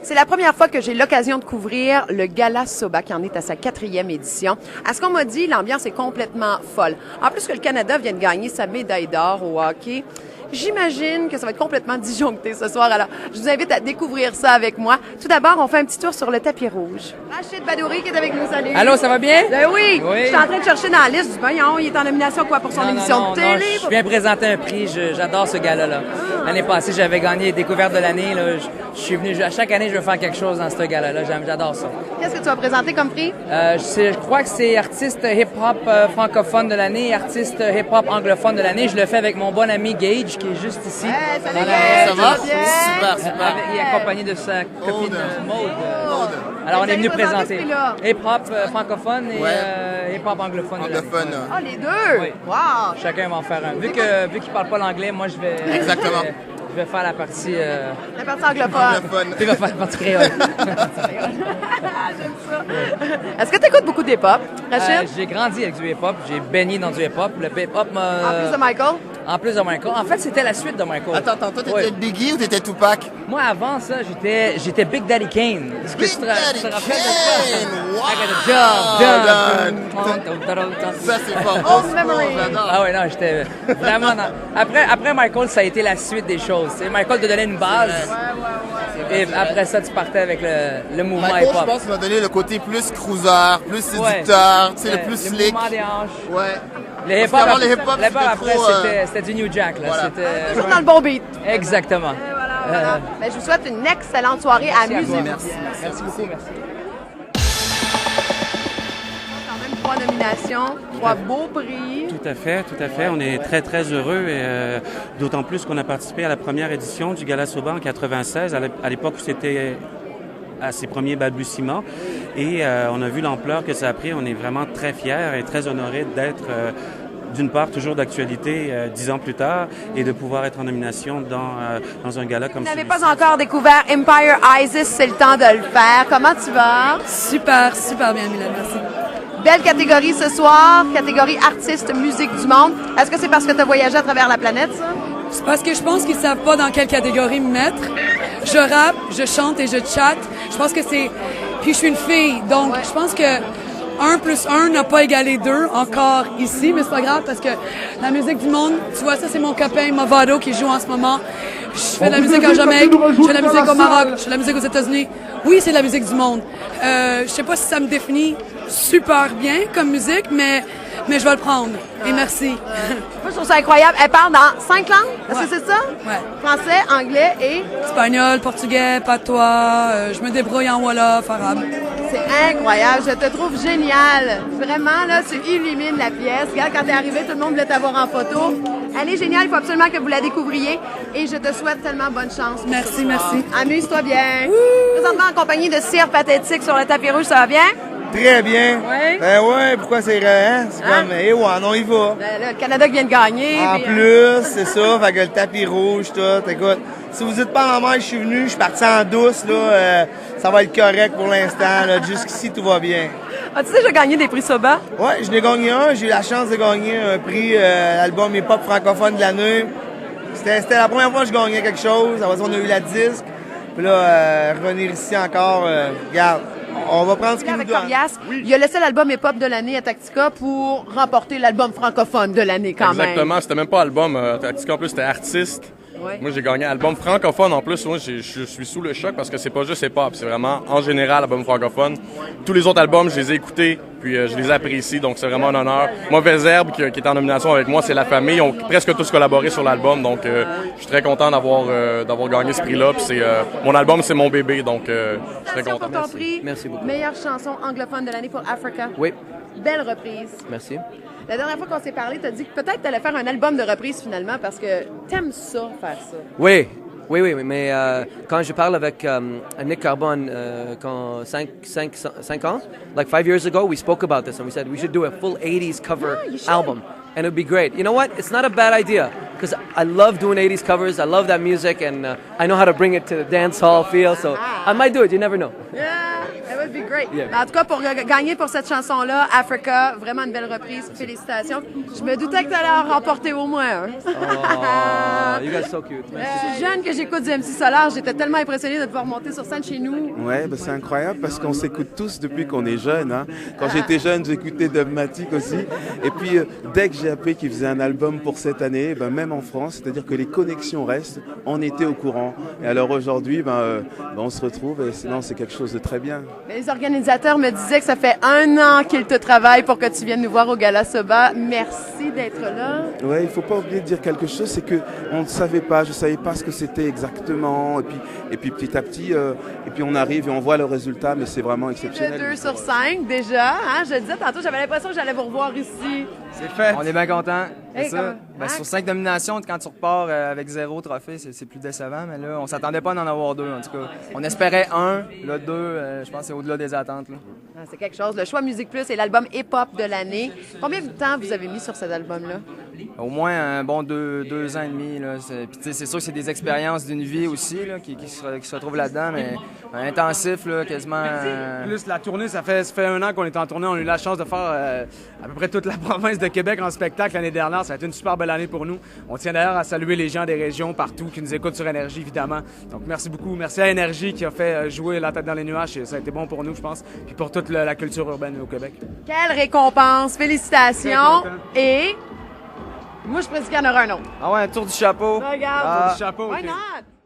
C'est la première fois que j'ai l'occasion de couvrir le Gala Soba qui en est à sa 4e édition. À ce qu'on m'a dit, l'ambiance est complètement folle. En plus que le Canada vient de gagner sa médaille d'or au hockey, j'imagine que ça va être complètement disjoncté ce soir. Alors, je vous invite à découvrir ça avec moi. Tout d'abord, on fait un petit tour sur le tapis rouge. Rachid Badouri qui est avec nous. Salut. Allô, ça va bien? Oui. Oui. Je suis en train de chercher dans la liste du voyons. Il est en nomination quoi pour son émission de télé? Je viens présenter un prix. J'adore ce gala-là. L'année passée, j'avais gagné Découverte de l'année. Là. Je suis venu, à chaque année, je veux faire quelque chose dans ce gala-là. J'adore ça. Qu'est-ce que tu vas présenter comme prix? Je crois que c'est artiste hip-hop francophone de l'année, artiste hip-hop anglophone de l'année. Je le fais avec mon bon ami Gage, qui est juste ici. Salut Gage, ça va? bien? Super. Il est accompagné de sa copine Maude. Alors, on Vous est venu allez présenter présenter ce prix-là? hip-hop francophone et hip-hop anglophone de l'année. Ah, les deux? Oui. Wow! Chacun va en faire un. Vu qu'il parle pas l'anglais, moi, je vais faire la partie... La partie anglophone. Tu vas faire la partie créole. J'aime ça. Est-ce que tu écoutes beaucoup d'hip-hop, Rachid? J'ai grandi avec du hip-hop. J'ai baigné dans du hip-hop. Le hip-hop m'a... En plus de Michael? En plus de Michael. En fait, c'était la suite de Michael. Attends, toi, t'étais Ouais. Biggie ou t'étais Tupac? Moi, avant ça, j'étais Big Daddy Kane. Est-ce que Big tu te Daddy rappelles de Kane! ça? Wow! I got a job done. Ça, c'est fort. Old memory. J'adore. Ah ouais, non, j'étais vraiment... Après Michael, ça a été la suite des choses. Tu sais, Michael te donnait une base. Et après ça, tu partais avec le mouvement Michael, je hip-hop. pense, m'a donné le côté plus cruiser, plus séducteur, tu sais, le plus Le slick. mouvement des hanches. Ouais. Le Parce hip-hop, qu'avant, le hip-hop, le hip-hop, c'était après, trop, c'était du New Jack. Là. voilà. C'était... Toujours dans le bon beat. Exactement. Voilà. Ben, je vous souhaite une excellente soirée. Amusez-vous. Merci beaucoup, merci. Quand même 3 nominations, 3 beaux prix. Tout à fait. On est très, très heureux, et d'autant plus qu'on a participé à la première édition du Gala Soba en 96, à l'époque où c'était à ses premiers balbutiements. Et on a vu l'ampleur que ça a pris. On est vraiment très fiers et très honorés d'être, d'une part, toujours d'actualité 10 ans plus tard, et de pouvoir être en nomination dans un gala comme Vous n'avez celui-ci. pas encore découvert Empire Isis, c'est le temps de le faire. Comment tu vas? Super bien, Mylène, merci. Belle catégorie ce soir, catégorie artiste musique du monde. Est-ce que c'est parce que tu as voyagé à travers la planète, ça? C'est parce que je pense qu'ils savent pas dans quelle catégorie me mettre. Je rappe, je chante et je chatte. Je pense que c'est... Puis je suis une fille, donc je pense que 1 plus 1 n'a pas égalé 2 encore ici, mais c'est pas grave parce que la musique du monde, tu vois, ça c'est mon copain Movado qui joue en ce moment. Je fais de la musique en Jamaïque, je fais de la musique au Maroc, je fais de la musique aux États-Unis. Oui, c'est de la musique du monde. Je sais pas si ça me définit super bien comme musique, mais je vais le prendre. Et merci. Moi, je trouve ça incroyable. Elle parle dans 5 langues, est-ce que c'est ça? Ouais. Français, anglais et... Espagnol, portugais, patois, je me débrouille en wolof, arabe. C'est incroyable, je te trouve génial. Vraiment, là, tu illumines la pièce. Regarde, quand t'es arrivé, tout le monde voulait t'avoir en photo. Elle est géniale, il faut absolument que vous la découvriez. Et je te souhaite tellement bonne chance. pour Merci, ce soir. merci. Amuse-toi bien. Présentement en compagnie de Cire Pathétique sur le tapis rouge, ça va bien? Très bien. Oui. Ben ouais, pourquoi c'est hein? C'est comme, eh ouais, on y va. Ben, là, le Canada qui vient de gagner. En puis, plus, c'est ça, fait que le tapis rouge, tout, écoute. Si vous dites pas à ma mère, je suis venu, je suis parti en douce, là, ça va être correct pour l'instant, là. Jusqu'ici, tout va bien. As-tu déjà gagné des prix Soba? Ouais, je l'ai gagné un, j'ai eu la chance de gagner un prix, album hip-hop francophone de l'année. C'était la première fois que je gagnais quelque chose, après ça, on a eu la disque. Puis là, revenir ici encore, regarde. On va prendre ce qu'il nous Avec donne. Corias, il a laissé l'album hip-hop de l'année à Tactica pour remporter l'album francophone de l'année quand même. Exactement, c'était même pas album Tactica, en plus c'était artiste. Ouais. Moi j'ai gagné album francophone en plus. Moi je suis sous le choc parce que c'est pas juste hip-hop, c'est vraiment en général album francophone. Tous les autres albums, je les ai écoutés, puis je les apprécie, donc c'est vraiment un honneur. Mauvaise Herbe qui est en nomination avec moi, c'est la famille, ils ont presque tous collaboré sur l'album, donc je suis très content d'avoir gagné ce prix-là. Puis c'est mon album, c'est mon bébé, donc je suis très Attention content. pour ton prix. Merci beaucoup. Meilleure chanson anglophone de l'année pour Africa. Oui, Belle reprise. merci. La dernière fois qu'on s'est parlé, t'as dit que peut-être t'allais faire un album de reprise finalement parce que t'aimes ça, faire ça. Oui, mais quand je parle avec Nick Carbone, quand 5 ans, like 5 years ago, we spoke about this and we said we should do a full 80s cover you should. album. And it would be great. You know what? It's not a bad idea because I love doing 80s covers. I love that music and I know how to bring it to the dance hall feel. So I might do it. You never know. Yeah, that would be great. Yeah. En tout cas, pour gagner pour cette chanson-là, Africa, vraiment une belle reprise. Félicitations. Je me doutais que tu allais en remporter au moins un. Oh, you guys so cute. Je suis jeune que j'écoute du MC Solar. J'étais tellement impressionnée de pouvoir monter sur scène chez nous. Ouais, bah c'est incroyable parce qu'on s'écoute tous depuis qu'on est jeune. Hein. Quand j'étais jeune, j'écoutais Dubmatic aussi. Et puis, dès que j'ai appris qu'il faisait un album pour cette année, ben, même en France, c'est-à-dire que les connexions restent, on était au courant. Et alors aujourd'hui, on se retrouve et sinon, c'est quelque chose de très bien. Mais les organisateurs me disaient que ça fait 1 an qu'ils te travaillent pour que tu viennes nous voir au Gala Soba. Merci d'être là. Ouais, il faut pas oublier de dire quelque chose, c'est que on ne savait pas, je savais pas ce que c'était exactement. Et puis petit à petit, et puis on arrive et on voit le résultat, mais c'est vraiment exceptionnel. 2 sur 5 déjà. Hein? Je le disais tantôt, j'avais l'impression que j'allais vous revoir ici. C'est fait. On est bien contents. C'est Hey, ça. Ben, sur 5 nominations, quand tu repars avec 0 trophée, c'est plus décevant. Mais là, on s'attendait pas à en avoir 2, en tout cas. On espérait 1, là 2, je pense que c'est au-delà des attentes. Là. Ah, c'est quelque chose. Le choix Musique Plus est l'album hip-hop de l'année. Combien de temps vous avez mis sur cet album-là? Au moins un bon 2 ans et demi. Là. Puis, c'est sûr que c'est des expériences d'une vie aussi là, qui se retrouvent là-dedans, mais intensif, là, quasiment. Plus la tournée, ça fait 1 an qu'on est en tournée. On a eu la chance de faire à peu près toute la province de Québec en spectacle l'année dernière. Ça a été une super belle année pour nous. On tient d'ailleurs à saluer les gens des régions partout qui nous écoutent sur Énergie, évidemment. Donc merci beaucoup. Merci à Énergie qui a fait jouer La Tête dans les nuages. Ça a été bon pour nous, je pense. Puis pour toute la culture urbaine au Québec. Quelle récompense! Félicitations! Et moi, je prédis qu'il y en aura un autre. Ah ouais, un tour du chapeau. Regarde. Tour du chapeau. Why not?